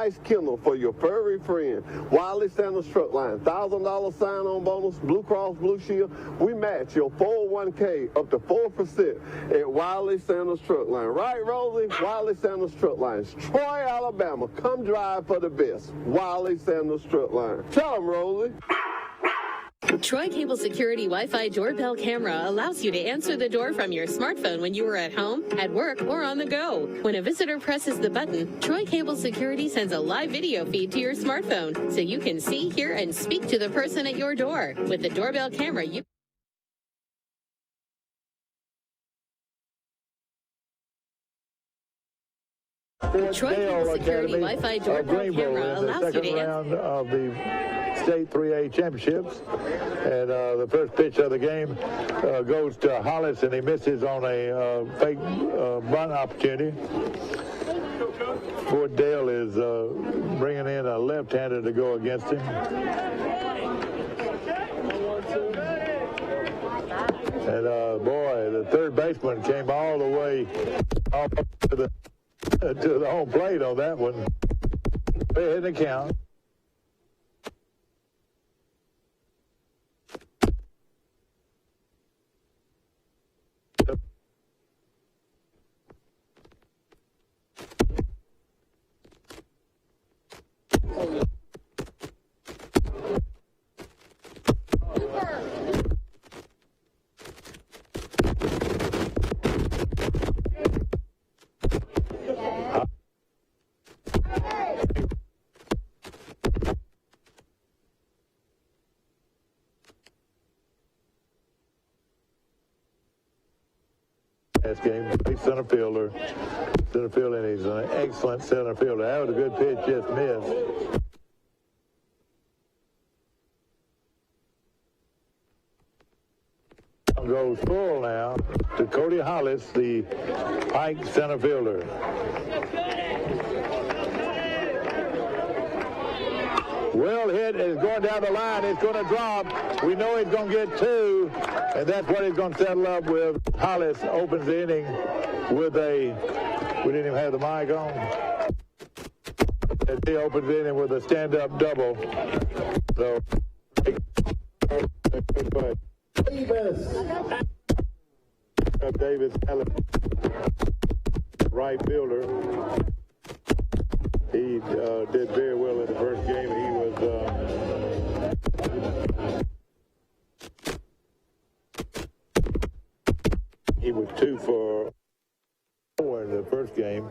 nice kennel for your furry friend. Wiley Sanders Truck Line, $1,000 sign-on bonus, Blue Cross Blue Shield. We match your 401k up to 4% at Wiley Sanders Truck Line. Right, Rosie? Wiley Sanders Truck Line. Troy, Alabama. Come drive for the best. Wiley Sanders Truck Line. Tell them, Rosie. Troy Cable Security Wi-Fi doorbell camera allows you to answer the door from your smartphone when you are at home, at work, or on the go. When a visitor presses the button, Troy Cable Security sends a live video feed to your smartphone so you can see, hear, and speak to the person at your door. With the doorbell camera, you Troy Cable Security Wi-Fi doorbell camera allows you to round of the State 3A Championships, and the first pitch of the game goes to Hollis, and he misses on a fake bunt opportunity. Fort Dale is bringing in a left-hander to go against him. And boy, the third baseman came all the way up to the home plate on that one. They hit the count. Last game, center fielder, and he's an excellent center fielder. That was a good pitch, just missed. Goes full now to Cody Hollis, the Pike center fielder. Well hit, is going down the line. It's going to drop. We know he's going to get two, and that's what he's going to settle up with. Hollis opens the inning with a, we didn't even have the mic on. And he opens the inning with a stand-up double. So, Davis, right fielder. He did very well in the first game. He was 2 for 4 in the first game.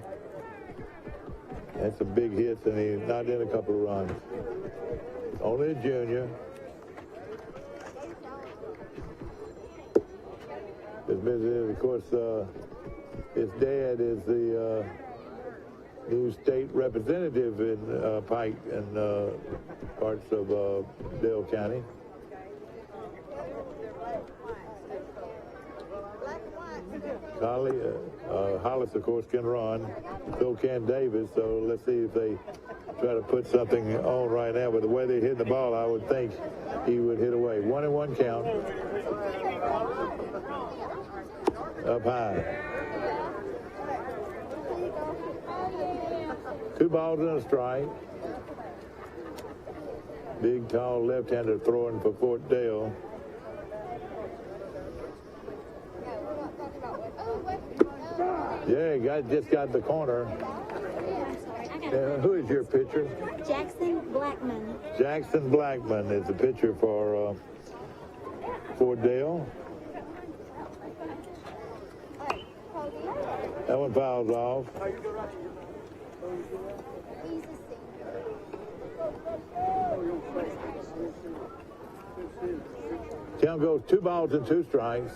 That's some big hits, and he knocked in a couple of runs. Only a junior. Of course, his dad is the new state representative in Pike and parts of Dale County. Hollis, of course, can run. So can Davis. So let's see if they try to put something on right now. But the way they hit the ball, I would think he would hit away. 1-1 count. Up high. 2 balls and a strike. Big, tall left-hander throwing for Fort Dale. Yeah, just got the corner. Who is your pitcher? Jackson Blackman. Jackson Blackman is the pitcher for Fort Dale. That one fouls off. Count goes 2 balls and 2 strikes.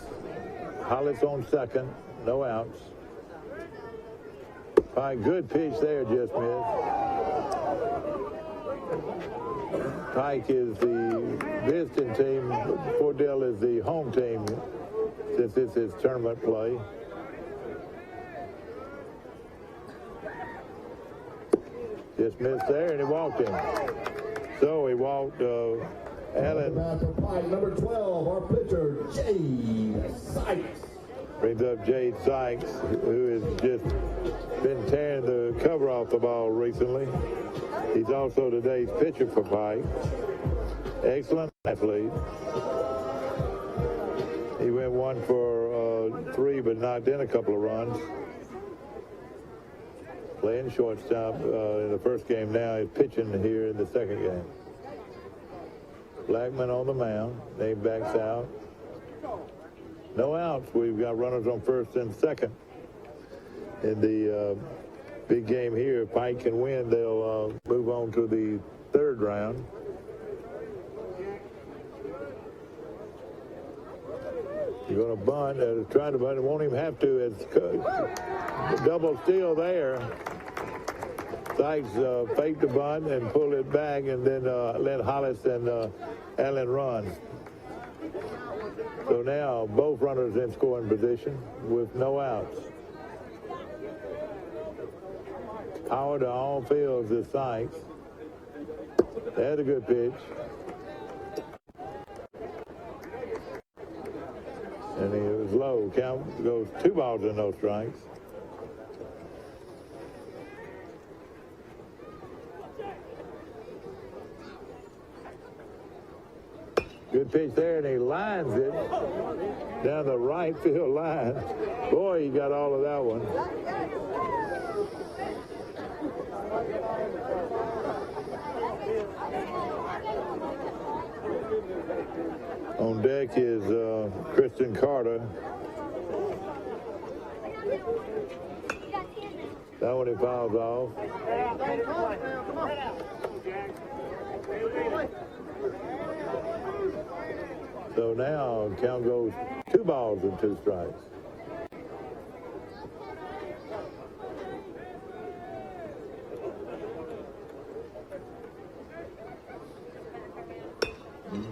Hollis on second, no outs. Pike, good pitch there, just missed. Pike is the visiting team. Fort Dale is the home team since this is tournament play. Just missed there, and he walked him. So he walked Allen. Number 12, our pitcher, Jade Sykes. Brings up Jade Sykes, who has just been tearing the cover off the ball recently. He's also today's pitcher for Pike. Excellent athlete. He went 1 for 3, but knocked in a couple of runs. Playing shortstop in the first game now. He's pitching here in the second game. Blackman on the mound. They backs out. No outs. We've got runners on first and second. In the big game here, if Pike can win, they'll move on to the third round. You're going to bunt. Trying to bunt. It won't even have to. It's double steal there. Sykes faked the bunt and pulled it back, and then let Hollis and Allen run. So now both runners in scoring position with no outs. Power to all fields is Sykes. That's a good pitch. And he was low. Count goes 2 balls and no strikes. Good pitch there, and he lines it down the right field line. Boy, he got all of that one. On deck is Kristen Carter. That one he fouls off. So now count goes 2 balls and 2 strikes.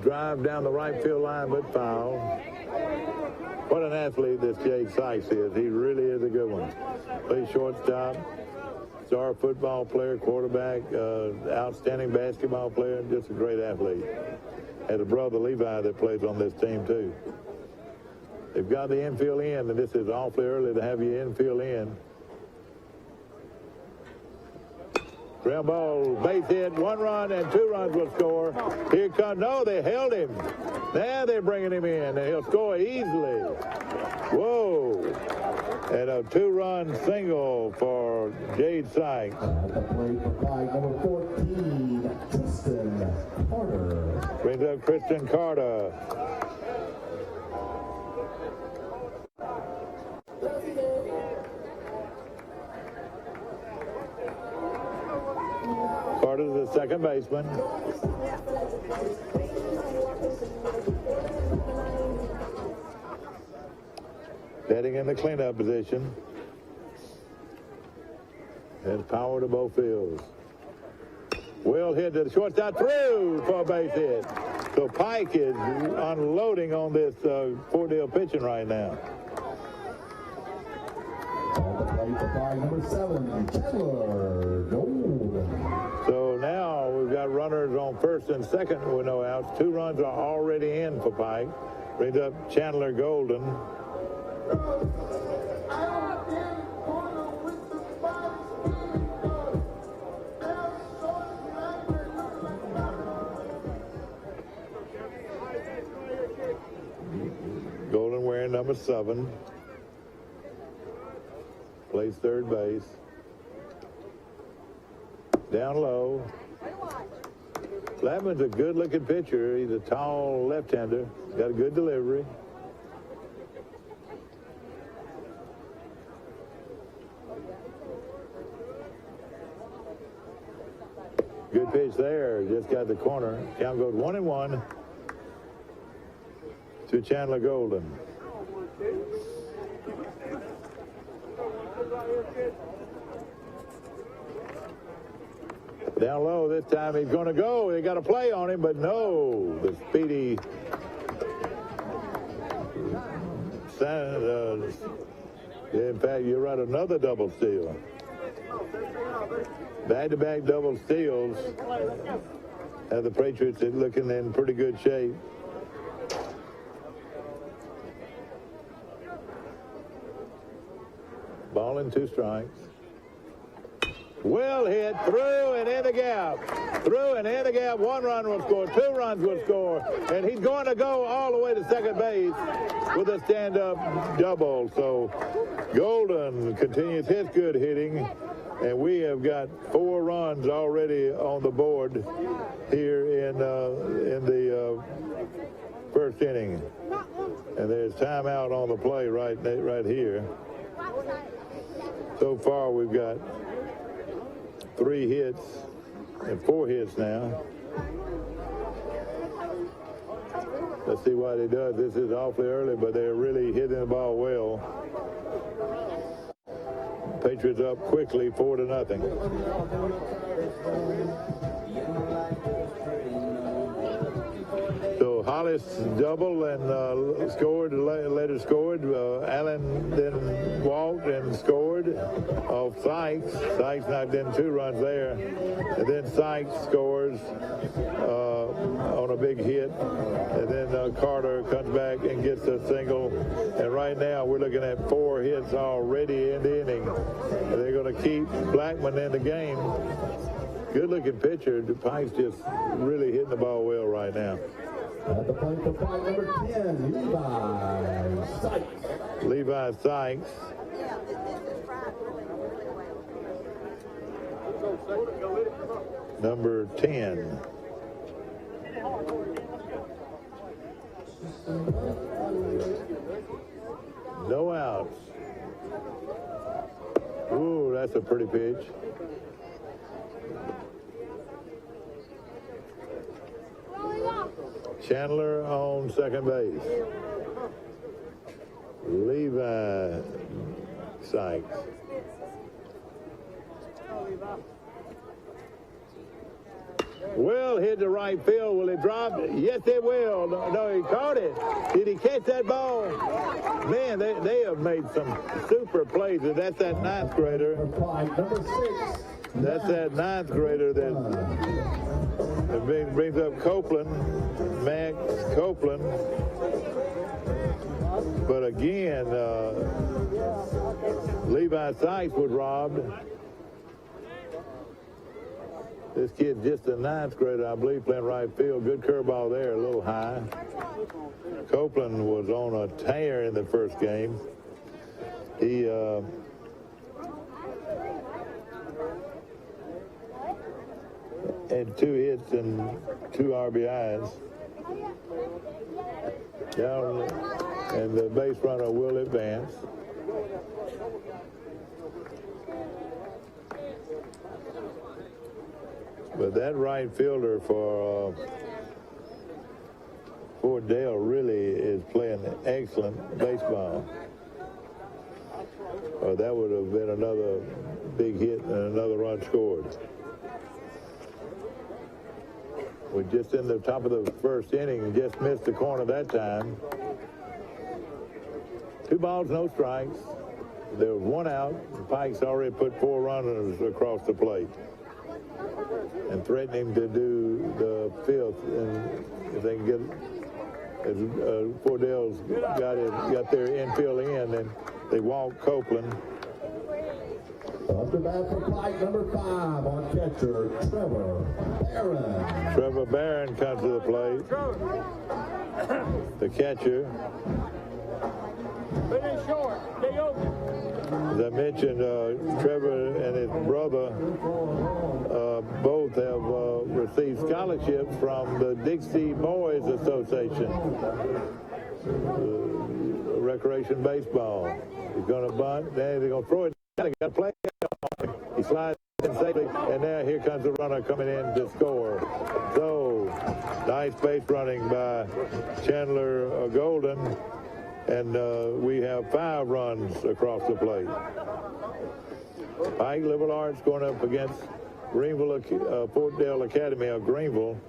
Drive down the right field line, but foul. What an athlete this Jade Sykes is. He really is a good one. Plays shortstop, star football player, quarterback, outstanding basketball player, and just a great athlete. Had a brother, Levi, that plays on this team, too. They've got the infield in, and this is awfully early to have your infield in. Ground ball, base hit, 1 run, and 2 runs will score. Here comes, no, they held him. Now they're bringing him in, and he'll score easily. Whoa. And a 2-run single for Jade Sykes. The play for Pike, number 14, Kristen Carter. Brings up Kristen Carter. Carter's the second baseman. Batting in the cleanup position. Has power to both fields. Well hit to the shortstop, through for a base hit. So Pike is unloading on this four-deal pitching right now. On the plate for Pike, number 7, Chandler Golden. So now we've got runners on first and second with no outs. 2 runs are already in for Pike. Brings up Chandler Golden. Golden wearing number 7. Plays third base. Down low. Blackman's a good-looking pitcher. He's a tall left-hander. Got a good delivery. Good pitch there. Just got the corner. Count goes 1-1 to Chandler Golden. Down low this time. He's going to go. They got a play on him, but no. The speedy in fact, you're right, another double steal. Back-to-back double steals. Have the Patriots looking in pretty good shape. Ball and 2 strikes. Well hit, through and in the gap. Through and in the gap. 1 run will score, 2 runs will score. And he's going to go all the way to second base with a stand-up double. So Golden continues his good hitting. And we have got 4 runs already on the board here in the first inning. And there's timeout on the play right here. So far, we've got 3 hits and 4 hits now. Let's see what he does. This is awfully early, but they're really hitting the ball well. Patriots up quickly, 4-0. So Hollis double and scored, later scored. Allen then walked and scored off Sykes. Sykes knocked in 2 runs there. And then Sykes scores on a big hit. And then Carter comes back and gets a single. And right now we're looking at 4 hits already in the inning. And they're going to keep Blackman in the game. Good-looking pitcher. Pike's just really hitting the ball well right now. At the plate for fight number 10, Levi Sykes. Levi Sykes. Number 10. No outs. Ooh, that's a pretty pitch. Chandler on second base. Levi Sykes. Will hit the right field. Will it drop? Yes, it will. No, he caught it. Did he catch that ball? Man, they have made some super plays. And that's that 9th grader. Number 6. That's that 9th grader that brings up Copeland, Max Copeland. But again, Levi Sykes was robbed. This kid's just a 9th grader, I believe, playing right field. Good curveball there, a little high. Copeland was on a tear in the first game. He had 2 hits and 2 RBIs. Down, and the base runner will advance. But that right fielder for Fort Dale really is playing excellent baseball. That would have been another big hit and another run scored. We're just in the top of the first inning and just missed the corner that time. 2 balls, no strikes. There was 1 out. The Pikes already put 4 runners across the plate and threatening to do the 5th. And if they can get, Fort Dale's got their infield in, and they walk Copeland. Up to bat for fight number 5 on catcher, Trevor Barron. Trevor Barron comes to the plate. The catcher. Finish short. Stay open. As I mentioned, Trevor and his brother both have received scholarships from the Dixie Boys Association. Recreation baseball. He's going to bunt. Then they're going to throw it. They got to play. He slides in safely, and now here comes the runner coming in to score. So, nice base running by Chandler Golden, and we have 5 runs across the plate. Pike Liberal Arts going up against Greenville, Fort Dale Academy of Greenville,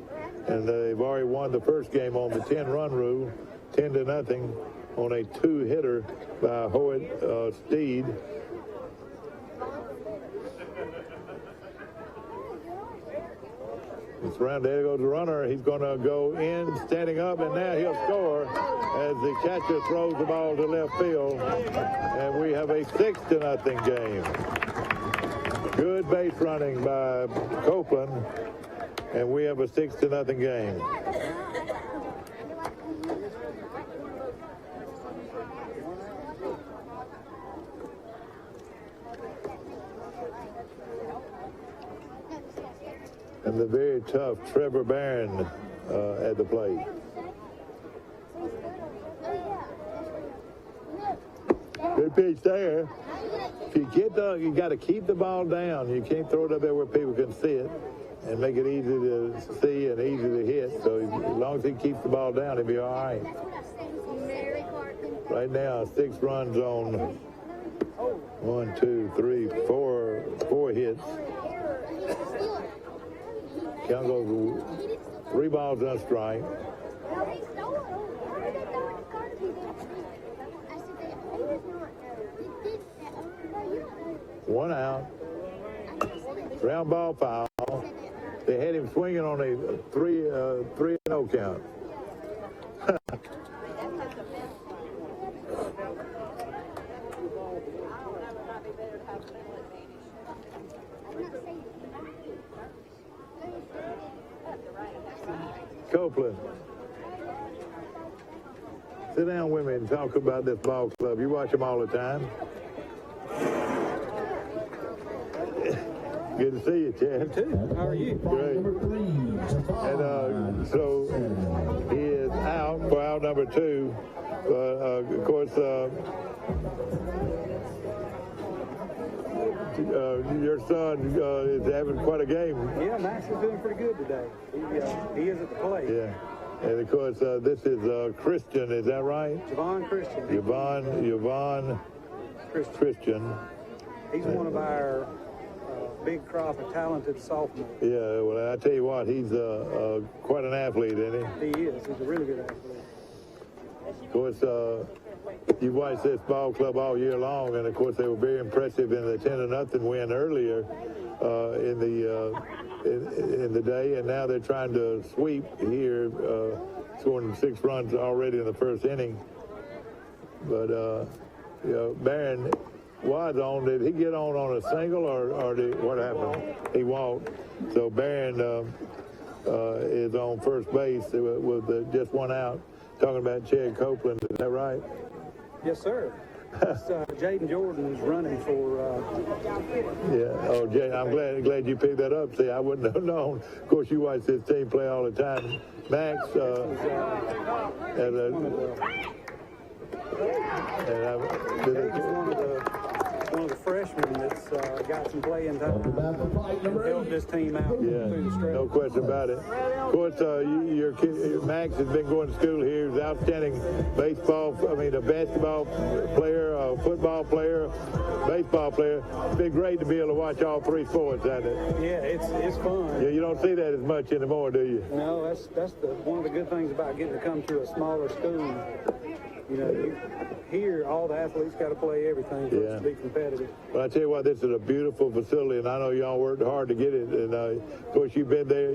and they've already won the first game on the 10-run rule, 10-0, on a 2-hitter by Hoyt Steed. It's around, there goes the runner. He's going to go in, standing up, and now he'll score as the catcher throws the ball to left field. And we have a 6-0 game. Good base running by Copeland, and we have a 6-0 game. And the very tough Trevor Barron at the plate. Good pitch there. If you you got to keep the ball down. You can't throw it up there where people can see it and make it easy to see and easy to hit. So as long as he keeps the ball down, he'll be all right. Right now, 6 runs on 1, 2, 3, 4 hits. Count goes 3 balls on strike. 1 out. Ground ball foul. They had him swinging on a 3-0 count. Copeland. Sit down with me and talk about this ball club. You watch them all the time. Good to see you, Chad. You too. How are you? Great. And so he is out for out number 2. Of course, your son is having quite a game. Yeah, Max is doing pretty good today. He is at the plate. Yeah. And, of course, this is Christian, is that right? Javon Christian. Yvonne Christian. He's one of our big crop of talented sophomores. Yeah, well, I tell you what, he's quite an athlete, isn't he? He is. He's a really good athlete. Of course, you watched this ball club all year long, and, of course, they were very impressive in the 10-0 win earlier in the day, and now they're trying to sweep here, scoring 6 runs already in the first inning. But, Barron was on. Did he get on a single, or what happened? He walked. So Barron is on first base with just 1 out. Talking about Chad Copeland, is that right? Yes, sir. Jaden Jordan is running for. Yeah. Oh, Jay, I'm glad you picked that up. See, I wouldn't have known. Of course, you watch this team play all the time. Max. One of the freshmen that's got some playing time and helped this team out through the stretch. No question about it. Of course, your kid, Max has been going to school here. He's an outstanding a basketball player, a football player, baseball player. It's been great to be able to watch all 3 sports, hasn't it? Yeah, it's fun. Yeah, you don't see that as much anymore, do you? No, that's one of the good things about getting to come to a smaller school. You know, here all the athletes got to play everything for us to be competitive. Well, I tell you what, this is a beautiful facility, and I know y'all worked hard to get it. And of course, you've been here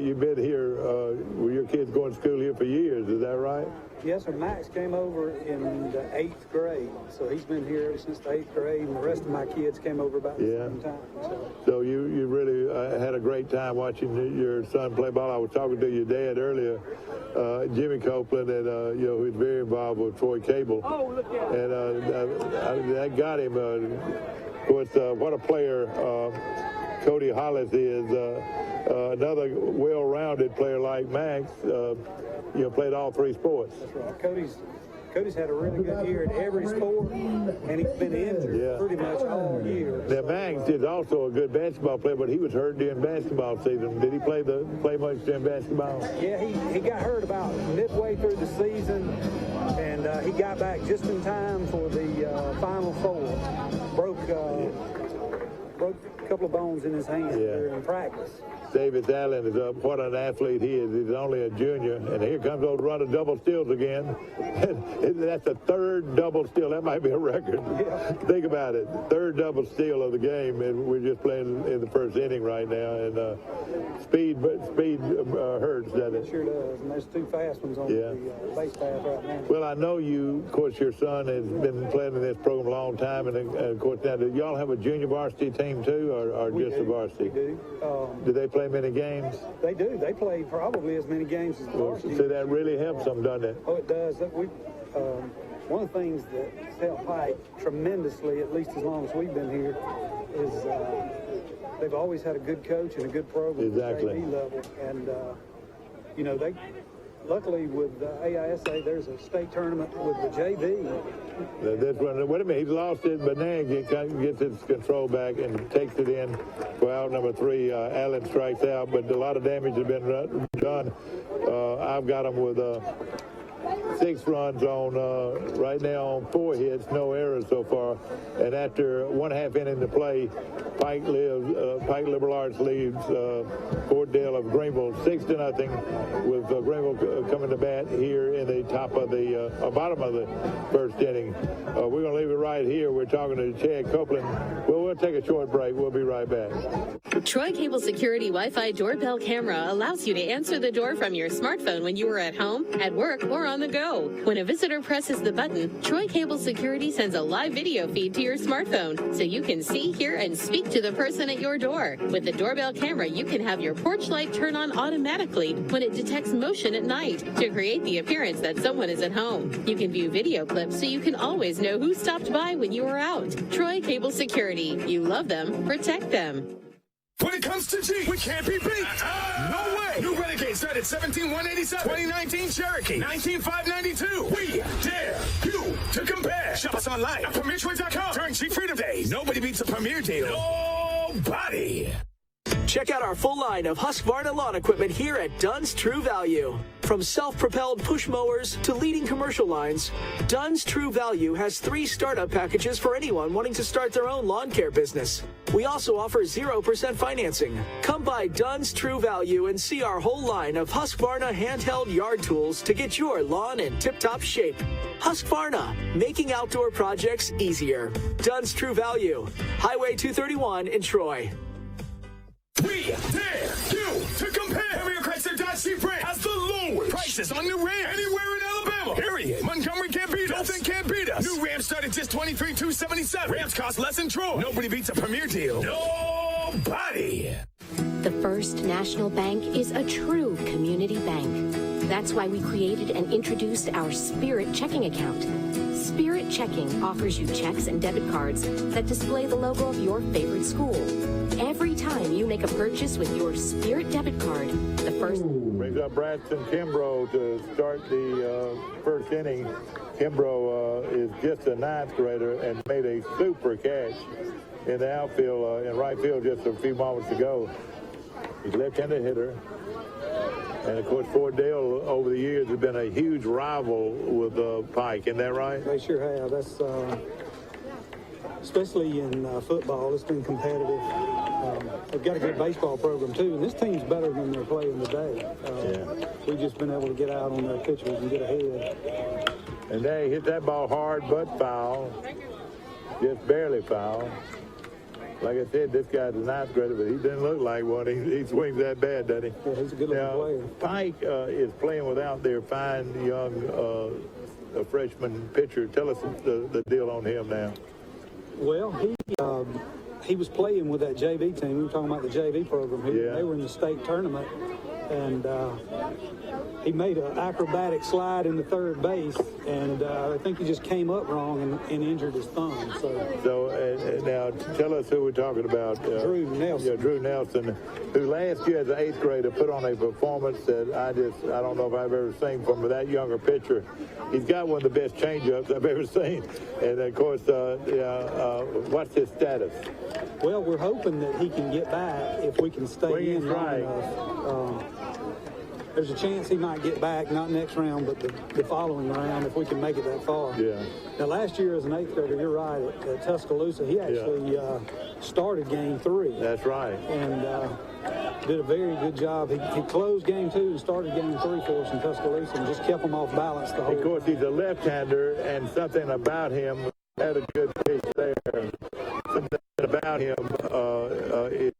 with your kids going to school here for years. Is that right? Yes, sir. Max came over in the 8th grade, so he's been here ever since the 8th grade, and the rest of my kids came over about the same time. So you really had a great time watching your son play ball. I was talking to your dad earlier, Jimmy Copeland, and who's very involved with Troy Cable. Oh, look at and that got him. Of course, what a player Cody Hollis is. Another well-rounded player like Max. Played all 3 sports. That's right. Cody's had a really good year in every sport, and he's been injured pretty much all year. Now, Max is also a good basketball player, but he was hurt during basketball season. Did he play much during basketball? Yeah, he got hurt about midway through the season, and he got back just in time for the Final Four. Broke a couple of bones in his hand during practice. Davis Allen is up. What an athlete he is. He's only a junior. And here comes old run of double steals again. That's the 3rd double steal. That might be a record. Yeah. Think about it. 3rd double steal of the game. And we're just playing in the first inning right now. And speed hurts, doesn't it? It sure does. And there's 2 fast ones on the base path right now. Well, I know of course, your son has been playing in this program a long time. And of course, now, do y'all have a junior varsity team too? or just the varsity? We do. Do they play many games? They do. They play probably as many games as the varsity. So that really helps them, doesn't it? Oh, it does. One of the things that's helped Pike tremendously, at least as long as we've been here, is they've always had a good coach and a good program at the JV level. And, you know, they luckily with AISA, there's a state tournament with the JV. This one, wait a minute, he's lost it, but now he gets his control back and takes it in for out number 3. Allen strikes out, but a lot of damage has been done. I've got him with 6 runs on right now on 4 hits, no errors so far. And after 1/2 inning to play, Pike Liberal Arts leads Fort Dale of Greenville 6-0, with Greenville coming to bat here in the top of the bottom of the first inning. We're going to leave it right here. We're talking to Chad Copeland. Well, we'll take a short break. We'll be right back. Troy Cable Security Wi-Fi doorbell camera allows you to answer the door from your smartphone when you are at home, at work, or on the go. When a visitor presses the button, Troy Cable Security sends a live video feed to your smartphone so you can see, hear, and speak to the person at your door. With the doorbell camera, you can have your porch light turn on automatically when it detects motion at night to create the appearance that someone is at home. You can view video clips so you can always know who stopped by when you were out. Troy Cable Security. You love them, protect them. When it comes to Jeep, we can't be beat. No way. New Renegade start at 17,187. 2019 Cherokee, 19,592. We dare you to compare. Shop us online at PremierTroy.com during Jeep Freedom Days. Nobody beats a Premier deal. Nobody. Check out our full line of Husqvarna lawn equipment here at Dunn's True Value. From self-propelled push mowers to leading commercial lines, Dunn's True Value has 3 startup packages for anyone wanting to start their own lawn care business. We also offer 0% financing. Come by Dunn's True Value and see our whole line of Husqvarna handheld yard tools to get your lawn in tip-top shape. Husqvarna, making outdoor projects easier. Dunn's True Value, Highway 231 in Troy. We dare you to compare. Premier Chrysler Dodge Jeep brand has the lowest prices on new Ram anywhere in Alabama. Period. Montgomery can't beat us. Dothan can't beat us. New Rams start at just $23,277. Rams cost less than Troy. Nobody beats a Premier deal. Nobody. The First National Bank is a true community bank. That's why we created and introduced our Spirit Checking account. Spirit Checking offers you checks and debit cards that display the logo of your favorite school. Every time you make a purchase with your Spirit debit card, the first... Brings up Braxton Kimbrough to start the first inning. Kimbrough is just a 9th grader and made a super catch in the outfield, in right field just a few moments ago. He's a left-handed hitter. And, of course, Fort Dale, over the years, has been a huge rival with Pike. Isn't that right? They sure have. That's, especially in football, it's been competitive. They've got a good baseball program, too. And this team's better than they're playing today. We've just been able to get out on their pitchers and get ahead. And they hit that ball hard but foul. Just barely foul. Like I said, this guy's a 9th grader, but he didn't look like one. He swings that bad, doesn't he? Yeah, he's a good-looking player. Pike is playing without their fine young freshman pitcher. Tell us the deal on him now. Well, he was playing with that JV team. We were talking about the JV program here. Yeah. They were in the state tournament, and he made an acrobatic slide into third base, and I think he just came up wrong and injured his thumb. So now tell us who we're talking about. Drew Nelson. Yeah, Drew Nelson, who last year as an 8th grader put on a performance that I don't know if I've ever seen from that younger pitcher. He's got one of the best changeups I've ever seen. And, of course, what's his status? Well, we're hoping that he can get back if we can stay in long enough. There's a chance he might get back, not next round, but the following round if we can make it that far. Yeah. Now, last year as an 8th grader, you're right, at Tuscaloosa, he actually started game 3. That's right. And did a very good job. He closed game 2 and started game 3 for us in Tuscaloosa and just kept them off balance the whole time. Of course, he's a left-hander, and something about him had a good pitch there. Something about him is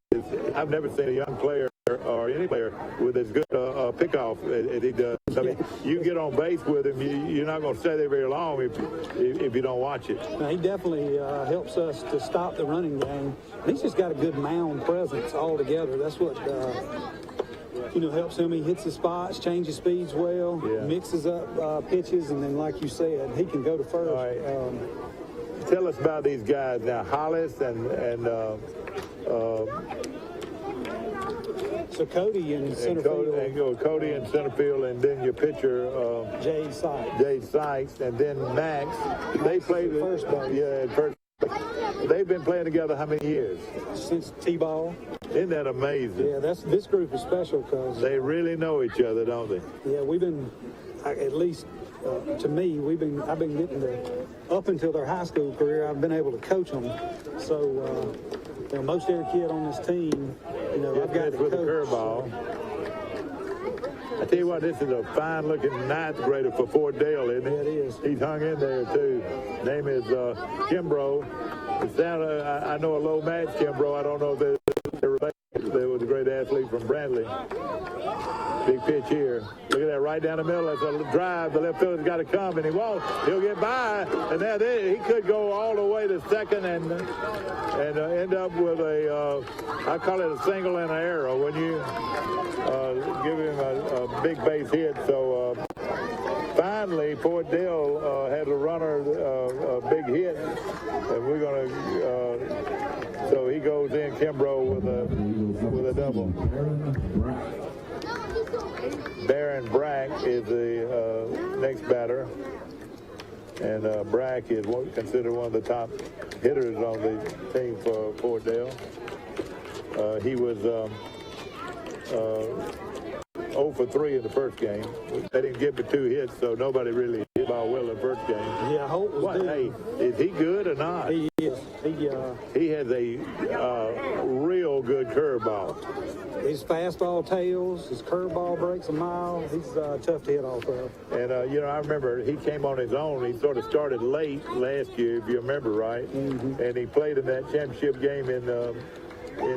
I've never seen a young player or any player with as good pickoff as he does. I mean, you get on base with him, you're not going to stay there very long if you don't watch it. Now, he definitely helps us to stop the running game. And he's just got a good mound presence altogether. That's what helps him. He hits the spots, changes speeds well, mixes up pitches, and then, like you said, he can go to first. All right. Tell us about these guys now, Hollis and so Cody in center field. Cody in center field, and then your pitcher, Jade Sykes, and then Max. They played first base. Yeah, at first. They've been playing together how many years? Since T-ball. Isn't that amazing? Yeah, this group is special because they really know each other, don't they? Yeah, we've been, at least to me, I've been getting up until their high school career, I've been able to coach them. So, most every kid on this team, I've got to with coach. a curveball. I tell you what, this is a fine-looking ninth grader for Fort Dale, isn't he? Yeah, it is. He's hung in there, too. Name is Kimbrough. I know a low match, Kimbrough. I don't know if they're related. There was a great athlete from Bradley. Big pitch here. Look at that, right down the middle. That's a drive. The left fielder's got to come, and he won't. He'll get by, and now he could go all the way to second and end up with I call it a single and an arrow when you give him a big base hit. So finally, Fort Dale had a runner, a big hit, and we're going to. So he goes in, Kimbrough with a double. Baron Brack is the next batter, and Brack is considered one of the top hitters on the team for Fort Dale. He was 0 for 3 in the first game. They didn't give him 2 hits, so nobody really hit ball well in the first game. Yeah, Holt was good. Hey, is he good or not? He is. He has a real good curveball. His fastball tails, his curveball breaks a mile. He's tough to hit off of. And, I remember he came on his own. He sort of started late last year, if you remember right. Mm-hmm. And he played in that championship game in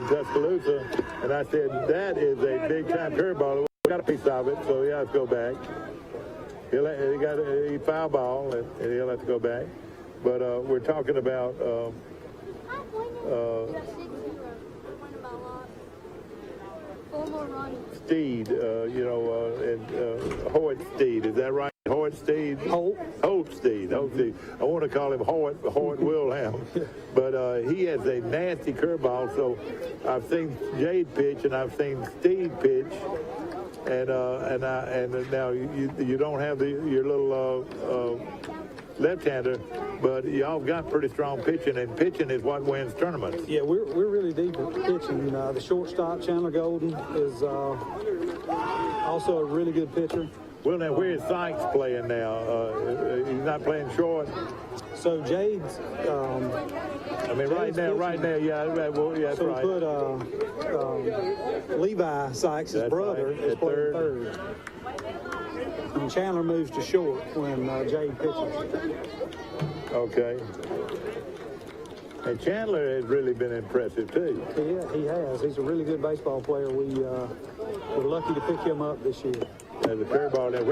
Tuscaloosa. And I said, that is a big-time curveball. We got a piece of it, so he has to go back. He foul ball, and he'll have to go back. But we're talking about Steed, and Hoyt Steed. Is that right? Hoyt Steed? Holt Steed. I want to call him Hoyt Wilhelm. But he has a nasty curveball. So I've seen Jade pitch and I've seen Steed pitch. And now you don't have your little left-hander, but y'all got pretty strong pitching, and pitching is what wins tournaments. Yeah, we're really deep in pitching. The shortstop, Chandler Golden, is also a really good pitcher. Well, now, where is Sykes playing now? He's not playing short. So Jade's... right now, yeah, that's so right. So we put Levi Sykes, his brother, is playing third. And Chandler moves to short when Jade pitches. Okay. And Chandler has really been impressive, too. Yeah, he has. He's a really good baseball player. We're lucky to pick him up this year. As a curveball, now,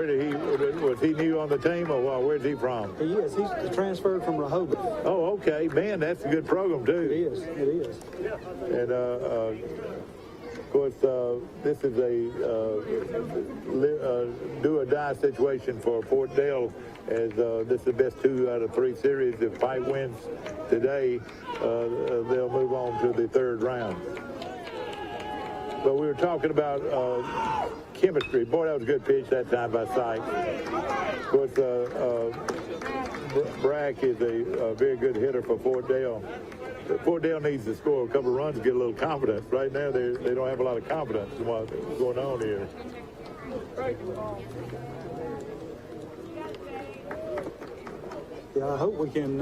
was he new on the team, or where's he from? He is. He's transferred from Rehoboth. Oh, okay. Man, that's a good program, too. It is. And, of course, this is a do-or-die situation for Fort Dale, as this is the best 2 out of 3 series. If Pike wins today, they'll move on to the 3rd round. But we were talking about chemistry. Boy, that was a good pitch that time by Sykes. Of course, Brack is a very good hitter for Fort Dale. Fort Dale needs to score a couple of runs to get a little confidence. Right now, they don't have a lot of confidence in what's going on here. Yeah, I hope we can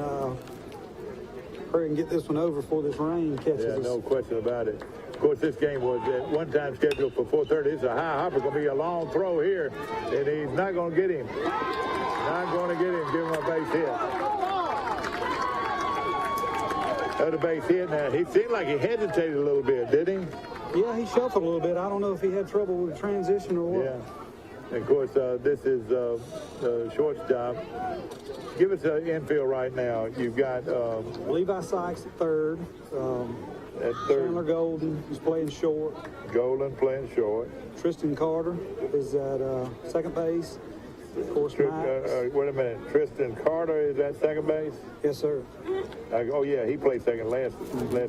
hurry and get this one over before this rain catches us. Yeah, no question about it. Of course, this game was at one time scheduled for 4:30. It's a high hopper. Going to be a long throw here, and he's not going to get him. Not going to get him. Give him a base hit. Other base hit. Now, he seemed like he hesitated a little bit, did he? Yeah, he shuffled a little bit. I don't know if he had trouble with the transition or what. Yeah. And of course, this is the shortstop. Give us an infield right now. You've got Levi Sykes at third. at third. Chandler Golden is playing short. Golden playing short. Tristan Carter is at second base. Of course, Max. Wait a minute. Tristan Carter is at second base? Yes, sir. Oh, yeah, he played second last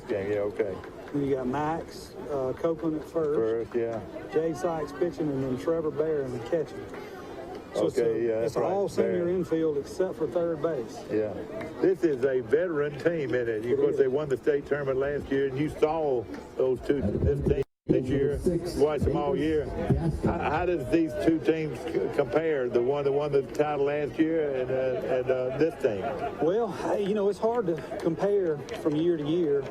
game. Yeah, okay. Then you got Max Copeland at first. First, yeah. Jay Sykes pitching, and then Trevor Barron catching. So Okay, yeah, it's that's all right. senior Barron. infield except for third base. Yeah. This is a veteran team, isn't it? Of course, they won the state tournament last year, and you saw those two, this team this year, watched them all year. How does these two teams compare? The one that won the title last year and this team? Well, you know, it's hard to compare from year to year.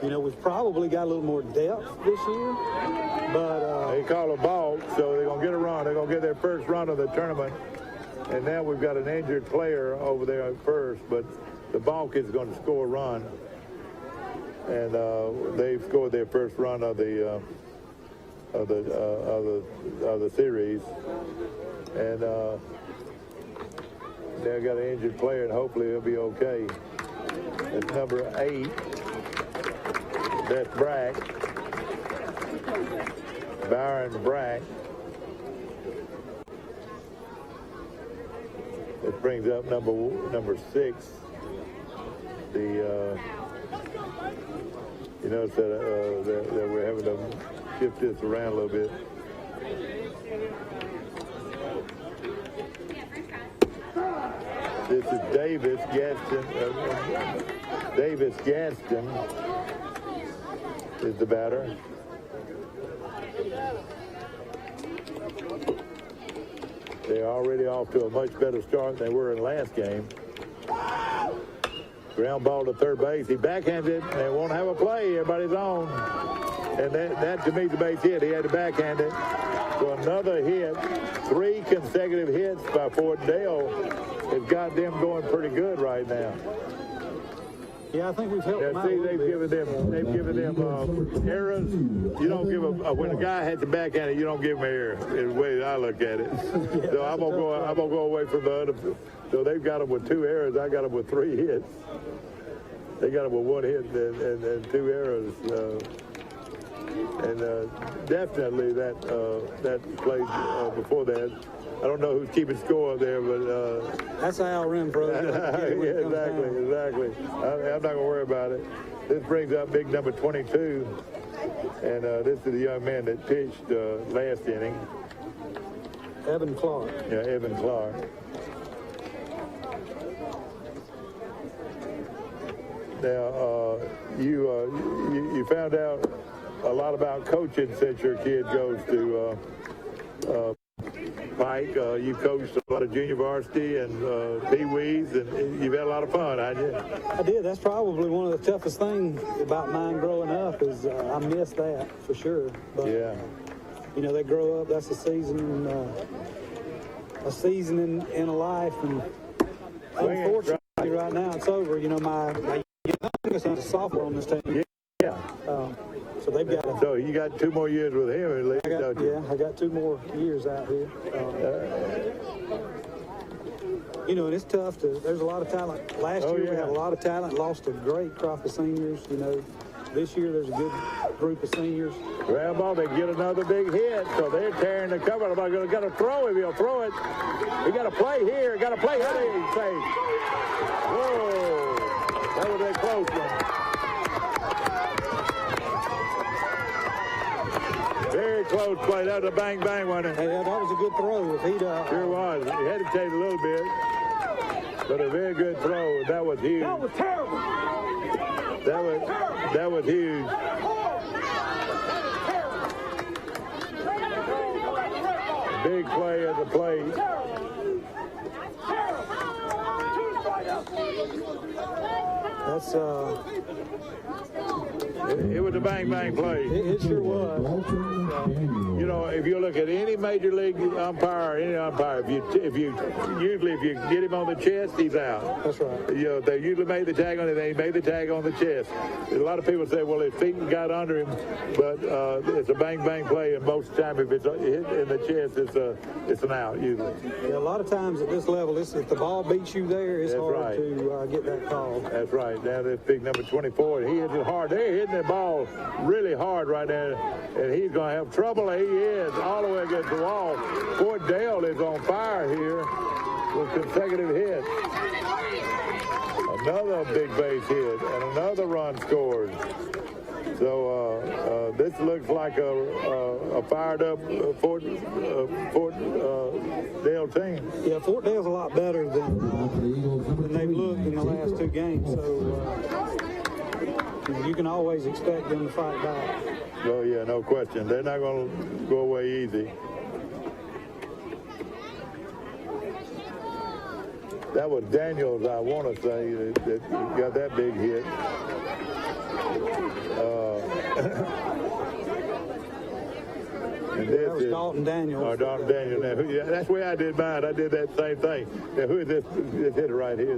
You know, we've probably got a little more depth this year, but they call a ball, so they're gonna get a run. They're gonna get their first run of the tournament, and now we've got an injured player over there at first, but the ball kid's going to score a run, and they've scored their first run of the series, and they've got an injured player, and hopefully he'll be okay. It's number 8. That's Brack. Byron Brack. It brings up number 6. The you notice that we're having to shift this around a little bit. This is Davis Gaston. Davis Gaston is the batter. They're already off to a much better start than they were in the last game. Ground ball to third base. He backhanded. They won't have a play. Everybody's on. And that to me is the base hit. He had to backhand it. So another hit. 3 consecutive hits by Fort Dale has got them going pretty good right now. yeah, I think we've helped them out See, a little bit. they've given them errors. You don't give when a guy has to backhand it, you don't give him an error. Is the way I look at it. So I'm gonna go away from the other. So they've got them with 2 errors. I got them with 3 hits. They got them with 1 hit and 2 errors. Definitely that play before that. I don't know who's keeping score there, but That's Al Renfro. yeah, exactly. I'm not gonna worry about it. This brings up big number 22, and this is the young man that pitched last inning. Evan Clark. Yeah, Evan Clark. Now, you found out a lot about coaching since your kid goes to Pike. You coached a lot of junior varsity and pee-wees, and you've had a lot of fun, haven't you? I did. That's probably one of the toughest things about mine growing up is I missed that for sure. But, Yeah. you know, they grow up. That's a season in a life, and unfortunately, right now it's over. You know, my youngest son's a sophomore on this team. Yeah. So they've got. So you got 2 more years with him at least, don't you? Yeah, I got 2 more years out here. You know, and it's tough there's a lot of talent. Last year we had a lot of talent, lost a great crop of seniors. You know, this year there's a good group of seniors. Grab ball, they get another big hit, so they're tearing the cover. I'm going to throw him. He'll throw it. We got to play here. Got to play here. He's safe. Whoa, that was a close one. Very close play. That was a bang one. Hey, that was a good throw. If he'd sure was. He hesitated a little bit, but a very good throw. That was huge. That was terrible. That was huge. Big play at the plate. That's It was a bang play. It sure was. You know, know, if you look at any major league umpire, any umpire, if you get him on the chest, he's out. That's right. You know, they usually made the tag on it. They made the tag on the chest. A lot of people say, well, his feet got under him, but it's a bang play, and most of the time, if it's hit in the chest, it's an out usually. Yeah, a lot of times at this level, if the ball beats you there, it's That's hard right. to get that call. That's right. Now this big number 24, he hits it hard. They're hitting the ball really hard right there, and he's going to have trouble. He is all the way against the wall. Fort Dale is on fire here with consecutive hits. Another big base hit and another run scored. So this looks like a fired up Fort Dale team. Yeah, Fort Dale's a lot better than they've looked in the last two games. So you can always expect them to fight back. Oh yeah, no question. They're not going to go away easy. That was Daniels, I want to say, that got that big hit. And this that was Dalton Daniels. Dalton Daniels. Now, yeah, that's the way I did mine. I did that same thing. Now, who is this hitter right here?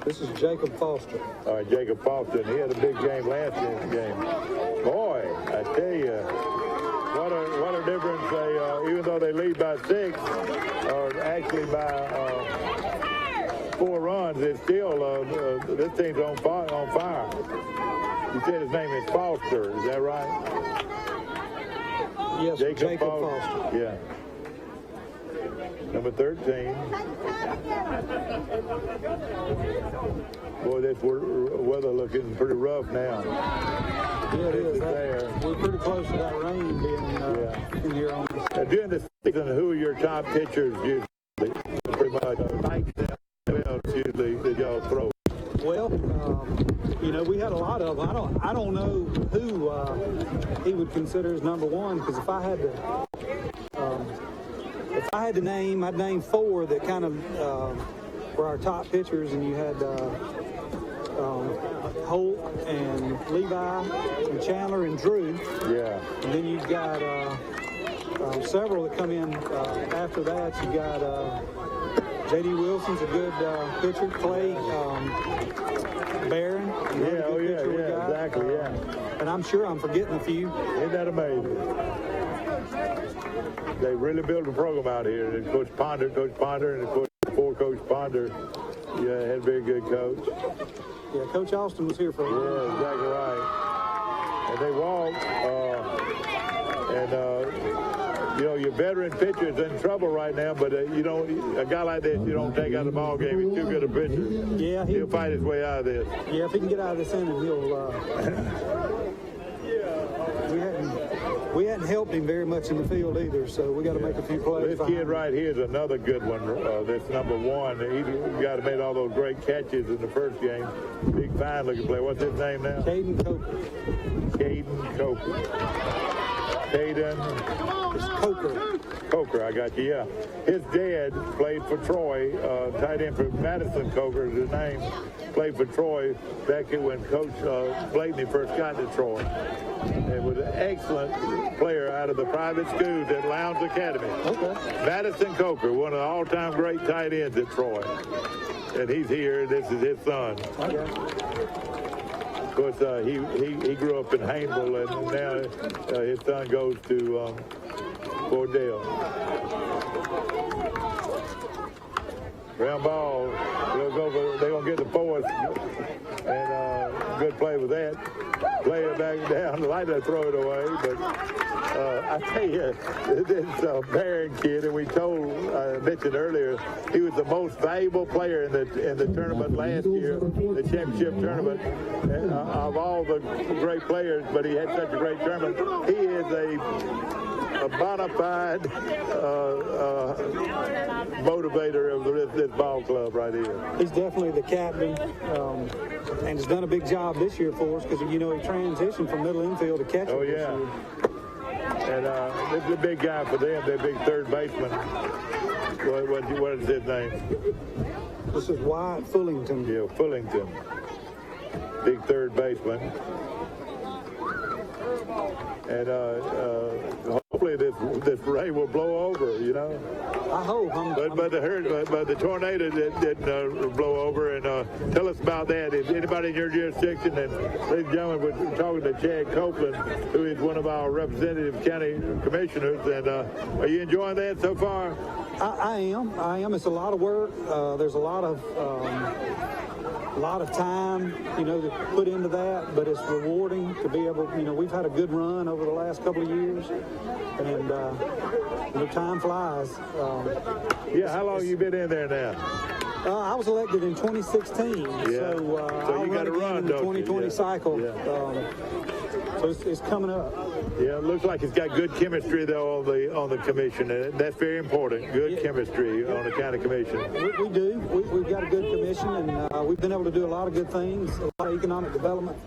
This is Jacob Foster. All right, Jacob Foster. And he had a big game last game. Boy, I tell you, what a difference. Even though they lead by 6, or actually by 4 runs, it's still this team's on fire. You said his name is Foster, is that right? Yes, Jacob Foster. Yeah. Number 13. Boy, this weather looking pretty rough now. Yeah, it is. We're pretty close to that rain being in here on this. Now, during the season, who are your top pitchers usually? Pretty much usually that y'all throw. Well, we had a lot of them. I don't know who he would consider as number one, because if I had to name, I'd name 4 that kind of were our top pitchers, and you had Holt and Levi and Chandler and Drew. Yeah. And then you've got several that come in after that. You got J.D. Wilson's a good pitcher. Clay Barron. Exactly, yeah. And I'm sure I'm forgetting a few. Isn't that amazing? They really built a program out here. And Coach Ponder, and of course before Coach Ponder, had a very good coach. Yeah, Coach Austin was here for a while. Yeah, exactly right. And they walked, your veteran pitcher's in trouble right now, but a guy like this, you don't take out the ball game. He's too good a pitcher. Yeah, he'll fight his way out of this. Yeah, if he can get out of this inning, he'll. We hadn't helped him very much in the field either, so we got to make a few plays. This kid right here is another good one. That's number 1. He got to made all those great catches in the first game. Big, fine-looking player. What's his name now? Caden Coker. Coker, I got you, yeah. His dad played for Troy, tight end for Madison Coker is his name, played for Troy back when Coach Blayton first got to Troy. And was an excellent player out of the private schools at Lowndes Academy. Okay. Madison Coker, one of the all-time great tight ends at Troy. And he's here, this is his son. Okay. Of course, he grew up in Hayneville, and now his son goes to Fort Dale. Ground ball, they're going to get the 4th, and good play with that. Play it back down, like to throw it away, but I tell you, this Barron kid, and I mentioned earlier, he was the most valuable player in the tournament last year, the championship tournament, of all the great players, but he had such a great tournament. He is a bona fide motivator of this ball club right here. He's definitely the captain, and has done a big job this year for us, because he transitioned from middle infield to catcher. Oh yeah. And this is a big guy for them. Their big third baseman. What is his name? This is Wyatt Fullington. Yeah, Fullington. Big third baseman. And hopefully this rain will blow over, you know. I hope. But the tornado didn't blow over. And tell us about that. Is anybody in your jurisdiction? And ladies and gentlemen, we're talking to Chad Copeland, who is one of our representative county commissioners. And are you enjoying that so far? I am. It's a lot of work. There's a lot of time, you know, to put into that, but it's rewarding to be able, you know, we've had a good run over the last couple of years, and the time flies. Yeah, how long you been in there now? I was elected in 2016, yeah. So I'll you got to run in the 2020 cycle. Yeah. So it's coming up. Yeah, it looks like it's got good chemistry though on the commission, and that's very important. Good chemistry on the county commission. We do. We've got a good commission, and we've been able to do a lot of good things, a lot of economic development.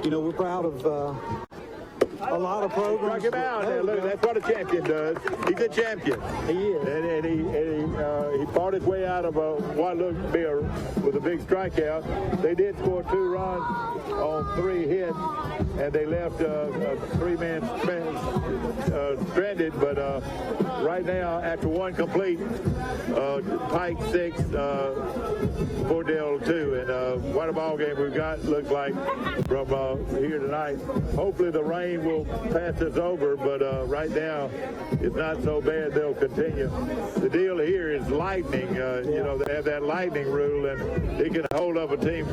You know, we're proud of a lot of programs. Strike him out. Look, that's what a champion does. He's a champion. He is. And he fought his way out of what looked to be with a big strikeout. They did score 2 runs on 3 hits, and they left a 3-man stranded. But right now, after 1 complete, Pike 6, Fordale 2, and what a ball game we've got. Looks like from here tonight. Hopefully the rain will pass us over, but right now it's not so bad. They'll continue. The deal here is lightning. You know, they have that lightning rule, and it can hold up a team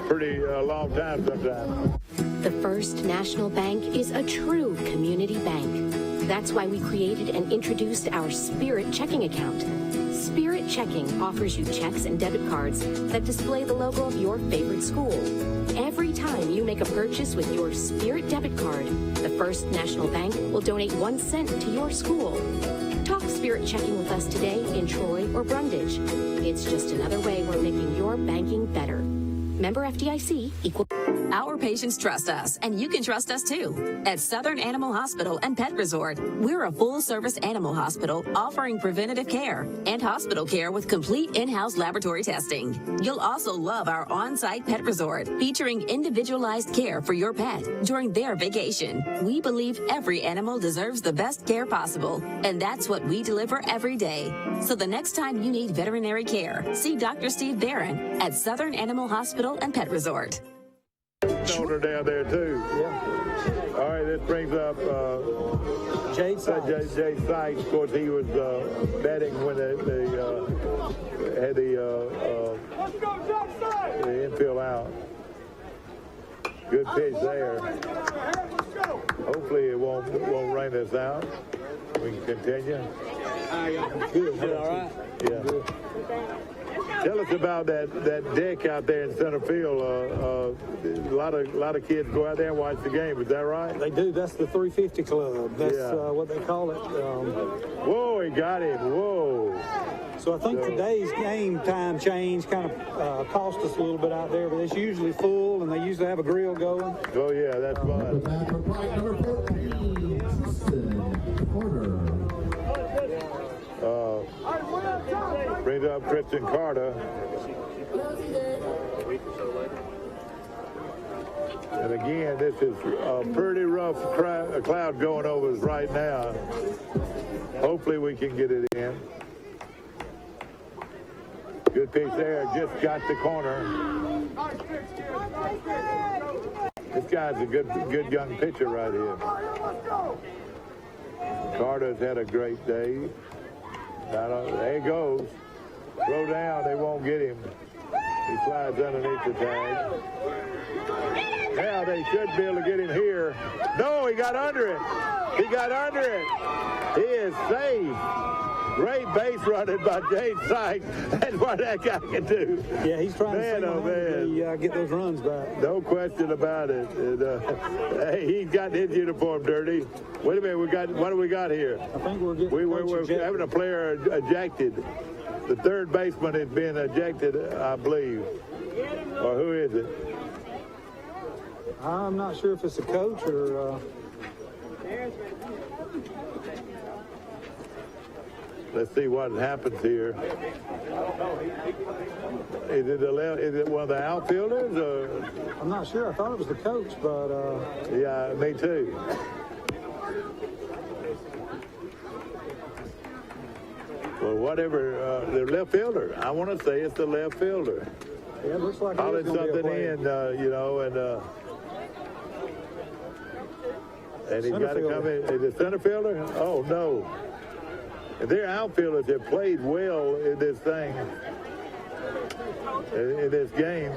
pretty long time sometimes. The First National Bank is a true community bank. That's why we created and introduced our Spirit checking account. Spirit Checking offers you checks and debit cards that display the logo of your favorite school. Every time you make a purchase with your Spirit debit card, the First National Bank will donate 1 cent to your school. Talk Spirit Checking with us today in Troy or Brundage. It's just another way we're making your banking better. Member FDIC equal. Our patients trust us, and you can trust us too. At Southern Animal Hospital and Pet Resort, we're a full-service animal hospital offering preventative care and hospital care with complete in-house laboratory testing. You'll also love our on-site pet resort, featuring individualized care for your pet during their vacation. We believe every animal deserves the best care possible, and that's what we deliver every day. So the next time you need veterinary care, see Dr. Steve Barron at Southern Animal Hospital and Pet Resort. Owner down there too. Yeah. All right, this brings up Jade Sykes. Jade Sykes. Of course, he was batting when they had the infield out. Good pitch there. Hopefully, it won't rain us out. We can continue. Good. All right. Yeah. Good. Tell us about that deck out there in center field. A lot of kids go out there and watch the game. Is that right? They do. That's the 350 Club. That's what they call it. Whoa, he got it. Whoa. So I think today's game time change kind of cost us a little bit out there, but it's usually full, and they usually have a grill going. Oh, yeah, that's fun. Number 14, Tristan Porter. Brings up Tristan Carter. And again, this is a pretty rough cloud going over us right now. Hopefully we can get it in. Good pitch there, just got the corner. This guy's a good young pitcher right here. Carter's had a great day. There he goes. Throw down, they won't get him. He slides underneath the tag. Now they should be able to get him here. No, he got under it. He got under it. He is safe. Great base running by Jade Sykes. That's what that guy can do. Yeah, he's trying to get those runs back. No question about it. And, hey, he's got his uniform dirty. Wait a minute, what do we got here? I think we're having a player ejected. The third baseman is being ejected, I believe. Or who is it? I'm not sure if it's a coach or... Let's see what happens here. Is it one of the outfielders? Or? I'm not sure. I thought it was the coach, but... Yeah, me too. Well, whatever, the left fielder. I want to say it's the left fielder. Yeah, it looks like Calling something in, you know, and he's got to come in. Is it center fielder? Oh, no. Their outfielders have played well in this thing, in this game.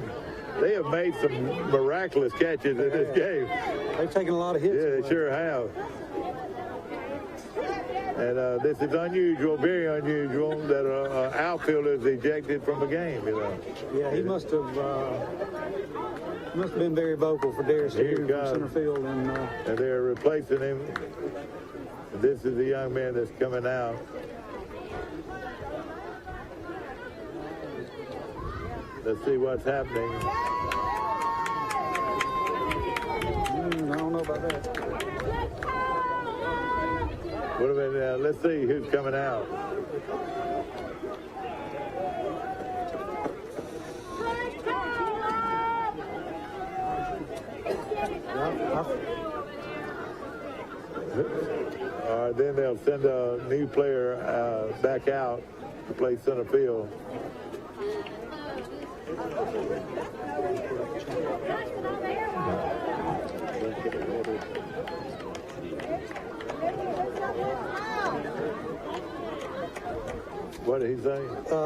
They have made some miraculous catches in this game. They've taken a lot of hits. Yeah, they sure have. And this is unusual, very unusual, that an outfielder is ejected from a game, you know. Yeah, he must have been very vocal for Darius to hear from center field. And they're replacing him. This is the young man that's coming out. Let's see what's happening. I don't know about that. Wait a minute, let's see who's coming out. Then they'll send a new player back out to play center field. What did he say?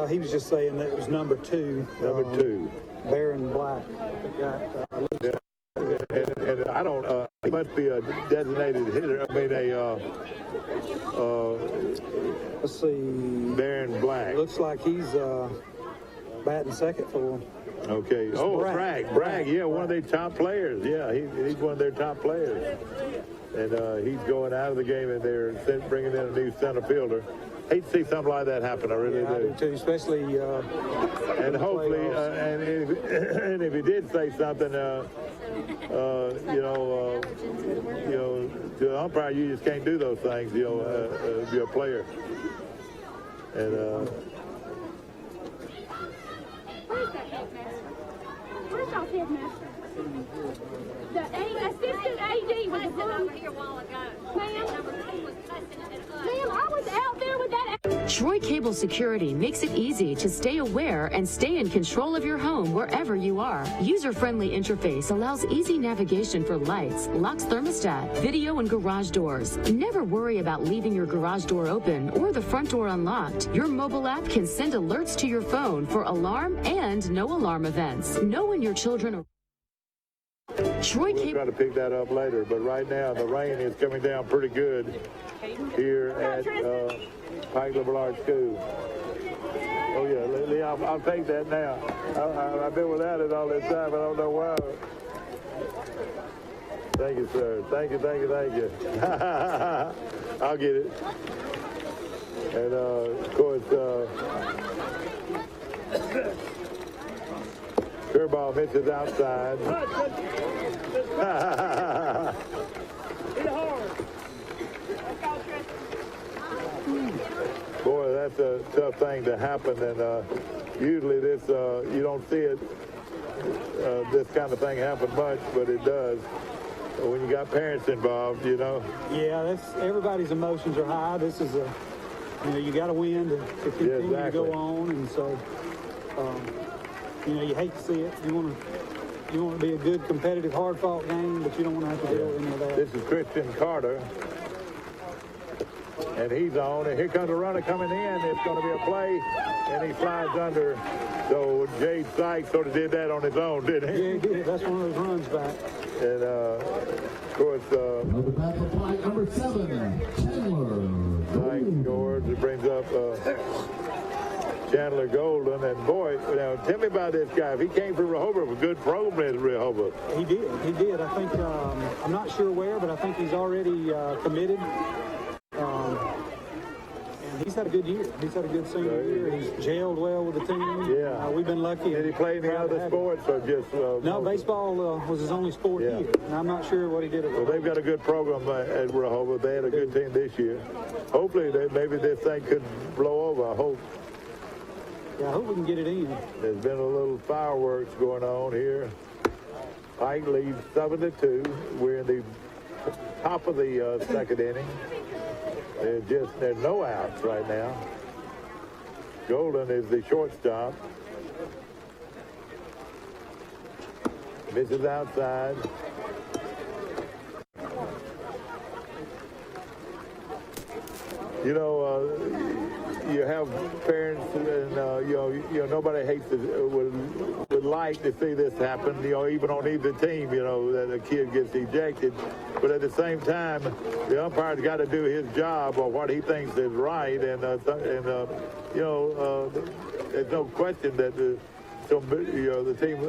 He was just saying that it was number 2. Number 2. Baron Black. And I don't, he must be a designated hitter. I mean, let's see. Baron Black. Looks like he's batting second for him. Okay. It's Bragg. Yeah, one of their top players. Yeah, he's one of their top players. And he's going out of the game, and they're bringing in a new center fielder. Hate to see something like that happen. I really do. I do too, especially. And hopefully, and if he did say something, you know, to the umpire, you just can't do those things. You know, if you're a player. And. Where's our headmaster? The assistant AD was over here a while ago. Ma'am, I was out there with that. Troy Cable Security makes it easy to stay aware and stay in control of your home wherever you are. User-friendly interface allows easy navigation for lights, locks thermostat, video, and garage doors. Never worry about leaving your garage door open or the front door unlocked. Your mobile app can send alerts to your phone for alarm and no alarm events. Know when your children are... We'll try to pick that up later, but right now the rain is coming down pretty good here at Pike Liberal Arts School. Oh yeah, Lee, I'll take that now. I've been without it all this time. I don't know why. Thank you, sir. Thank you. I'll get it. And of course, curveball misses outside. Boy, that's a tough thing to happen, and usually this you don't see it. This kind of thing happen much, but it does when you got parents involved, you know. Yeah, everybody's emotions are high. This is you got to win to continue to go on, and so you hate to see it. You want to be a good, competitive, hard-fought game, but you don't want to have to deal with any of that. This is Christian Carter, and he's on, and here comes a runner coming in. It's going to be a play, and he slides under. So Jade Sykes sort of did that on his own, didn't he? Yeah, he did. That's one of those runs back. And, of course, number 7, Chandler. Sykes scores. It brings up Chandler Golden, and boy, now tell me about this guy. If he came from Rehoboth, a good program in Rehoboth. He did. I think I'm not sure where, but I think he's already committed. And he's had a good year. He's had a good senior year. He's gelled well with the team. Yeah. We've been lucky. Did he play any other sports or just? No, baseball was his only sport here. And I'm not sure what he did at Well, they've got a good program at Rehoboth. They had a good team this year. Hopefully, maybe this thing could blow over. I hope. Yeah, I hope we can get it in. There's been a little fireworks going on here. Pike leads 7-2. We're in the top of the second inning. There's no outs right now. Golden is the shortstop. Misses outside. You know, you have parents, and you know, nobody hates would like to see this happen. You know, even on either team, you know, that a kid gets ejected. But at the same time, the umpire's got to do his job or what he thinks is right, and you know, there's no question that the team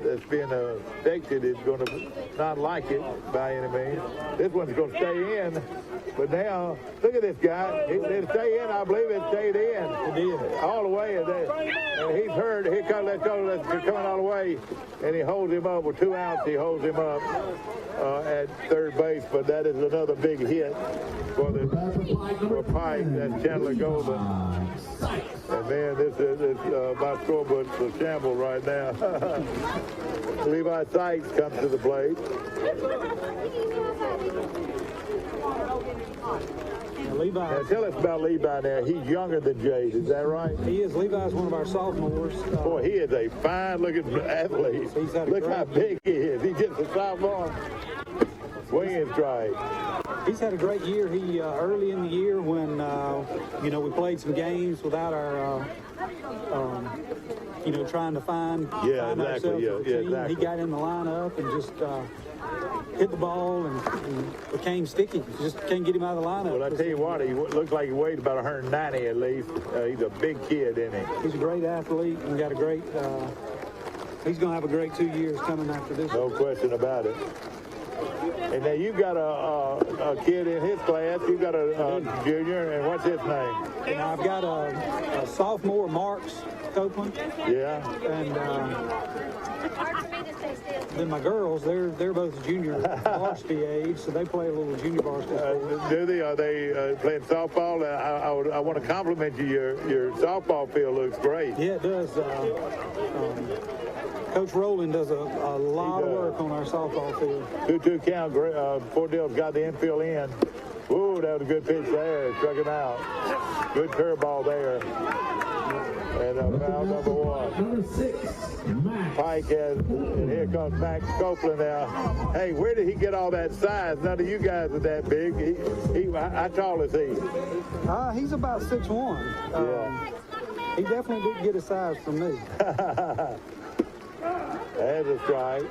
that's being affected is going to not like it by any means. This one's going to stay in, but now look at this guy. It stay in. I believe it stayed in. It did all the way, and he's hurt. Here comes that that's coming all the way, and he holds him up with 2 outs. He holds him up at third base, but that is another big hit for Pike. That's Chandler Golden. And man, this is my scoreboard's a shamble right now. Levi Sykes comes to the plate. Levi. Now tell us about Levi now. He's younger than Jade, is that right? He is. Levi's one of our sophomores. Boy, he is a fine-looking athlete. Look how big he is. He gets a sophomore. Swinging strike. He's had a great year. He early in the year when you know, we played some games without our you know, trying to find ourselves as a team. Exactly. He got in the lineup and just hit the ball and became sticky. Just can't get him out of the lineup. Well, I tell you what, he looks like he weighed about 190 at least. He's a big kid, isn't he? He's a great athlete and got a great. He's going to have a great 2 years coming after this. No question about it. And now you've got a kid in his class. You've got a junior, and what's his name? And I've got a sophomore, Marks Copeland. Yeah. And then my girls, they're both junior varsity age, so they play a little junior varsity. Do they? Are they playing softball? I want to compliment you. Your softball field looks great. Yeah, it does. Coach Rowland does a lot of work on our softball field. 2-2 count. Fordale's got the infield in. Ooh, that was a good pitch there. Struck him out. Good curveball there. And foul number 1. Number 6, Max. Pike has, and here comes Max Copeland now. Hey, where did he get all that size? None of you guys are that big. How tall is he? He's about 6'1". Yeah. He definitely didn't get a size from me. That's a strike.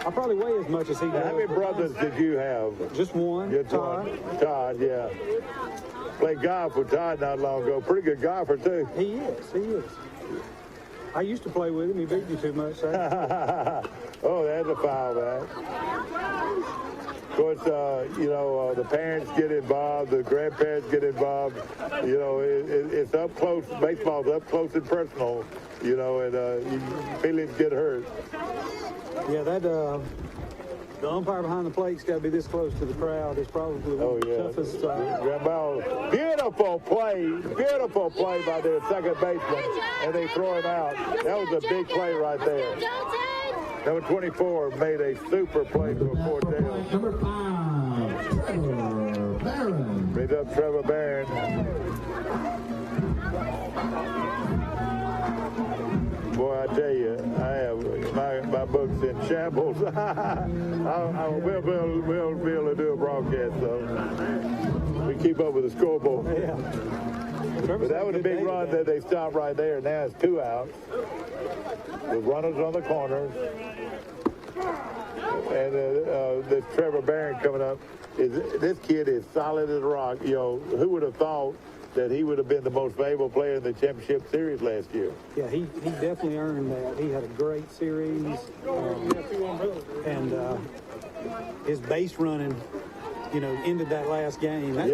I probably weigh as much as he does. How many brothers did you have? Just one. Todd. Todd, yeah. Played golf with Todd not long ago. Pretty good golfer, too. He is. I used to play with him. He beat me too much. Oh, that's a foul back. Of course, you know, the parents get involved, the grandparents get involved. You know, it's up close. Baseball's up close and personal, you know, and feelings get hurt. Yeah, the umpire behind the plate's got to be this close to the crowd. It's probably the toughest. Beautiful play by the second baseman, and they throw him out. That was a big play right there. Number 24 made a super play for Fordale. Number 5, Trevor Barron. Brings up Trevor Barron. Boy, I tell you, I have my books in shambles. We'll be able to do a broadcast, though. We keep up with the scoreboard. Yeah. But that was a big run that they stopped right there. Now it's 2 outs. With runners on the corners. And this Trevor Barron coming up. This kid is solid as a rock. You know, who would have thought that he would have been the most valuable player in the championship series last year? Yeah, he definitely earned that. He had a great series. And his base running ended that last game. That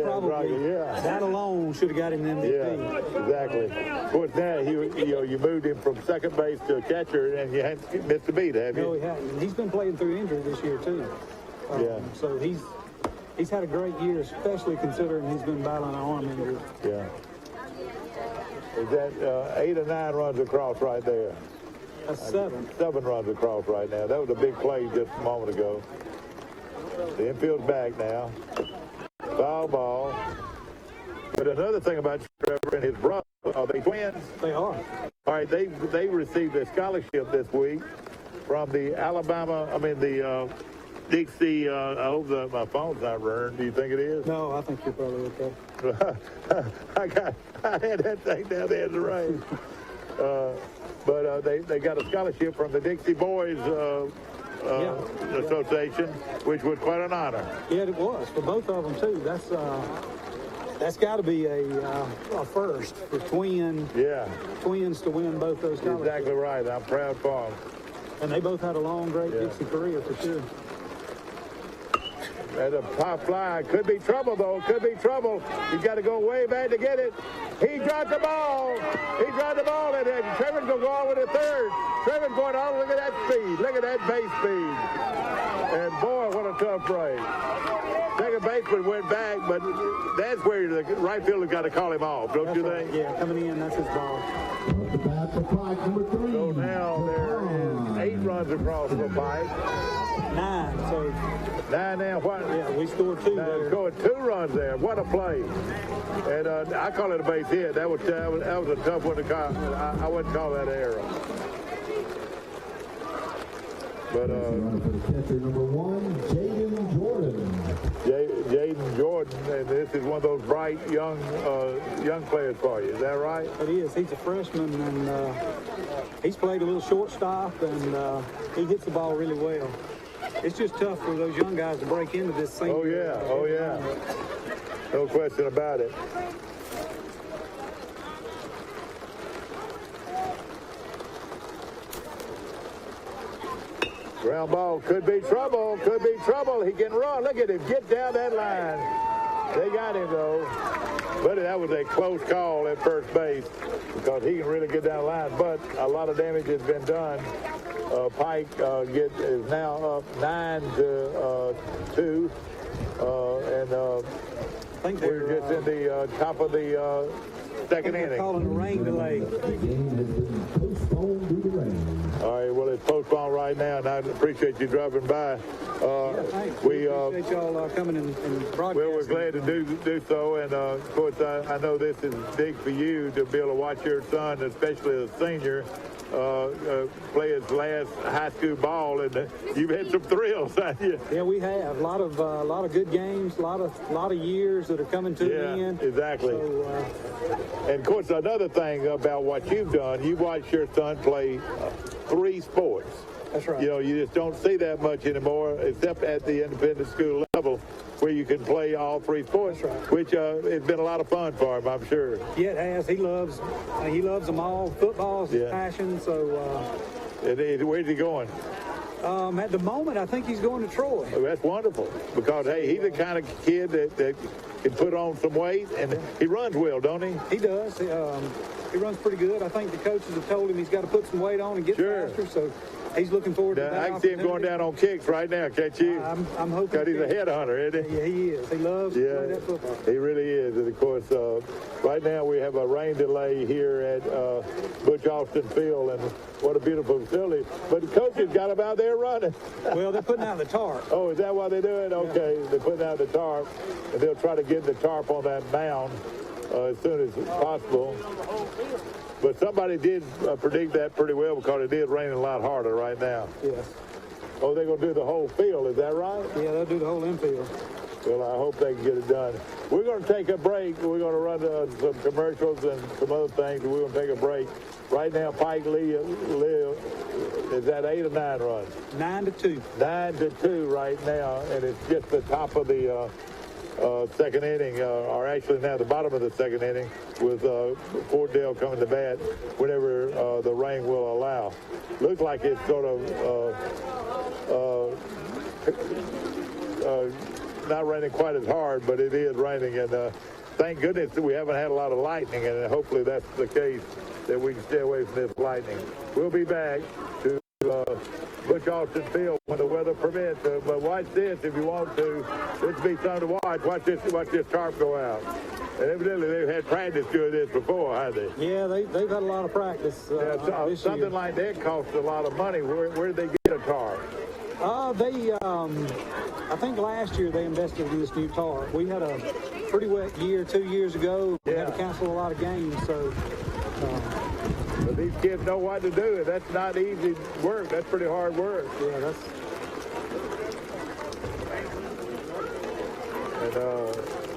that alone should have got him the MVP. Yeah, exactly. Of course, now you moved him from second base to catcher, and you hadn't missed a beat, have you? No, he hadn't. He's been playing through injury this year too. So he's had a great year, especially considering he's been battling an arm injury. Yeah. Is that 8 or 9 runs across right there? That's 7. 7 runs across right now. That was a big play just a moment ago. The infield's back now. Foul ball. But another thing about Trevor and his brother, are they twins? They are. All right, they received a scholarship this week from the Dixie, I hope that my phone's not running. Do you think it is? No, I think you're probably okay. I had that thing down there in the rain. But they got a scholarship from the Dixie Boys Association, which was quite an honor. Yeah, it was for both of them too. That's got to be a first for twins to win both those scholarships. Exactly right. I'm proud for them. And they both had a long, great Dixie career for sure. And a pop fly. Could be trouble, though. Could be trouble. He's got to go way back to get it. He dropped the ball. And Trevor's going to go on with a third. Trevor's going on. Look at that speed. Look at that base speed. And, boy, what a tough break. Second baseman went back, but that's where the right fielder's got to call him off, don't you think? Yeah, coming in, that's his ball. So now there is 8 runs across the pipe. 9. So 9 now. What? Yeah, we scored 2 there. Scored 2 runs there. What a play! And I call it a base hit. That was a tough one to call. I wouldn't call that an error. But catcher number 1, Jaden Jordan. Jaden Jordan, and this is one of those bright young players for you. Is that right? It is. He's a freshman, and he's played a little shortstop, and he hits the ball really well. It's just tough for those young guys to break into this thing. Oh yeah. No question about it. Ground ball, could be trouble. He can run. Look at him, get down that line. They got him, though. But that was a close call at first base because he can really get down the line. But a lot of damage has been done. Pike is now up 9-2. And I think we're just in the top of the second inning. Calling a rain delay. The game has been postponed due to rain. All right, well, it's postponed right now, and I appreciate you dropping by. Thanks. We appreciate y'all coming and broadcasting. Well, we're glad to do so, and of course, I know this is big for you to be able to watch your son, especially a senior, play his last high school ball, and you've had some thrills, haven't you? Yeah, we have a lot of good games, a lot of years that are coming to the end. Exactly. So, and of course, another thing about what you've done, you watched your son play 3 sports. That's right. You just don't see that much anymore, except at the independent school level, where you can play all 3 sports. That's right. Which it's been a lot of fun for him, I'm sure. Yeah, it has. He loves them all. Football's his passion. So. Where's he going? At the moment, I think he's going to Troy. Oh, that's wonderful, because hey, he's the kind of kid that can put on some weight, and he runs well, don't he? He does. He runs pretty good. I think the coaches have told him he's got to put some weight on and get faster. So he's looking forward to that. I can see him going down on kicks right now, can't you? I'm hoping. Because he's a headhunter, isn't he? Yeah, he is. He loves to play that football. He really is. And of course, right now we have a rain delay here at Butch Austin Field, and what a beautiful facility. But the coaches got him out there running. Well, they're putting out the tarp. Oh, is that why they do it? Okay, they're putting out the tarp, and they'll try to get the tarp on that mound as soon as possible. But somebody did predict that pretty well, because it is raining a lot harder right now. Yes. Oh, they're going to do the whole field, is that right? Yeah, they'll do the whole infield. Well, I hope they can get it done. We're going to take a break. We're going to run some commercials and some other things, and we're going to take a break. Right now, Pike Lee is at 8 or 9 runs. 9-2. 9-2 right now, and it's just the top of the second inning, or actually now the bottom of the second inning, with Fort Dale coming to bat whenever the rain will allow. Looks like it's sort of not raining quite as hard, but it is raining. And thank goodness that we haven't had a lot of lightning, and hopefully that's the case, that we can stay away from this lightning. We'll be back to Butch Austin Field when the weather permits. But watch this if you want to. This will be something to watch. Watch this tarp go out. And evidently they've had practice doing this before, haven't they? Yeah, they've had a lot of practice. Something year. Like that costs a lot of money. Where did they get a tarp? I think last year they invested in this new tarp. We had a pretty wet year 2 years ago. We had to cancel a lot of games, so. But these kids know what to do. That's not easy work. That's pretty hard work. Yeah, that's.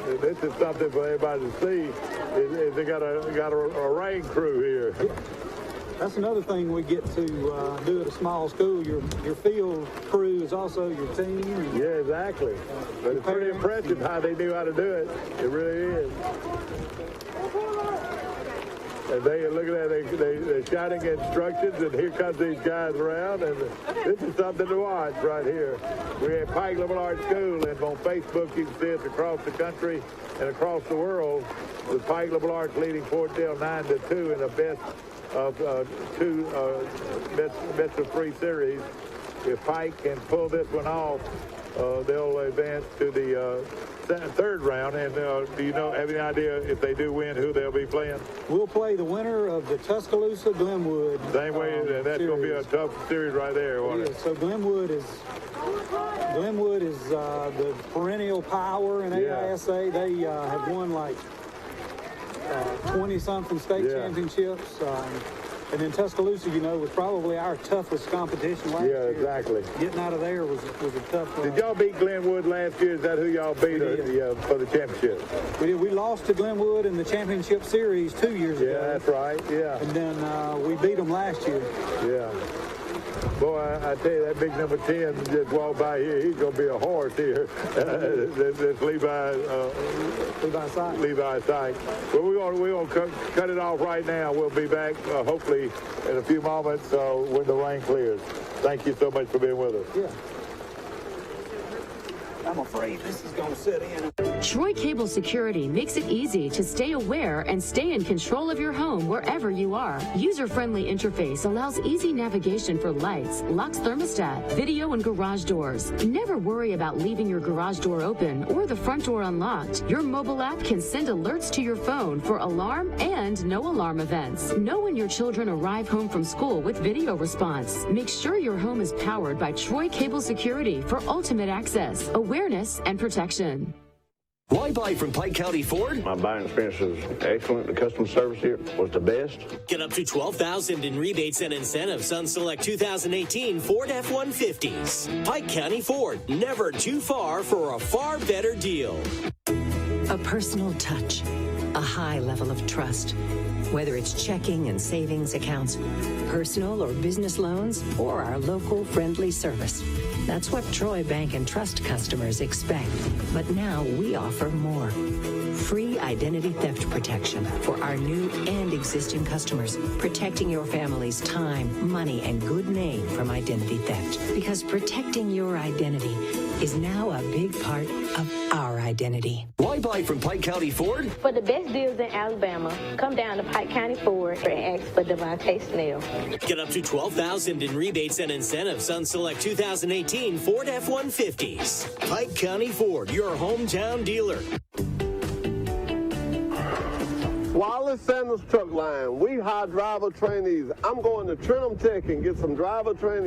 And this is something for everybody to see. They got a rain crew here. Yeah. That's another thing we get to do at a small school. Your field crew is also your team. Yeah, exactly. But it's pretty impressive how they knew how to do it. It really is. And look at that, they're shouting instructions, and here comes these guys around, and this is something to watch right here. We're at Pike Liberal Arts School, and on Facebook you can see us across the country and across the world, with Pike Liberal Arts leading Fort Dale 9-2 in a best of 3 series. If Pike can pull this one off, they'll advance to the third round. And do you have any idea if they do win who they'll be playing? We'll play the winner of the Tuscaloosa Glenwood. Same way, and that's going to be a tough series right there, won't it? So Glenwood is the perennial power in AISA. They have won like 20-something state championships. And then Tuscaloosa, was probably our toughest competition last year. Yeah, exactly. Getting out of there was a tough one. Did y'all beat Glenwood last year? Is that who y'all beat for the championship? We did. We lost to Glenwood in the championship series 2 years ago. Yeah, that's right. Yeah. And then we beat them last year. Yeah. Boy, I tell you, that big number 10 just walked by here. He's going to be a horse here. That's Levi Sykes. Well, we're going to cut it off right now. We'll be back, hopefully, in a few moments when the rain clears. Thank you so much for being with us. Yeah. I'm afraid this is going to sit in. Troy Cable Security makes it easy to stay aware and stay in control of your home wherever you are. User-friendly interface allows easy navigation for lights, locks thermostat, video, and garage doors. Never worry about leaving your garage door open or the front door unlocked. Your mobile app can send alerts to your phone for alarm and no alarm events. Know when your children arrive home from school with video response. Make sure your home is powered by Troy Cable Security for ultimate access, awareness, and protection. Why buy from Pike County Ford? My buying experience was excellent. The customer service here was the best. Get up to $12,000 in rebates and incentives on select 2018 Ford F-150s. Pike County Ford, never too far for a far better deal. A personal touch, a high level of trust. Whether it's checking and savings accounts, personal or business loans, or our local friendly service. That's what Troy Bank and Trust customers expect. But now we offer more. Free identity theft protection for our new and existing customers, protecting your family's time, money, and good name from identity theft. Because protecting your identity is now a big part of our identity. Why buy from Pike County Ford? For the best deals in Alabama, come down to Pike County Ford and ask for Devontae Snell. Get up to $12,000 in rebates and incentives on select 2018 Ford F-150s. Pike County Ford, your hometown dealer. Wallace Sanders Truck Line. We hire driver trainees. I'm going to Trenton Tech and get some driver trainees.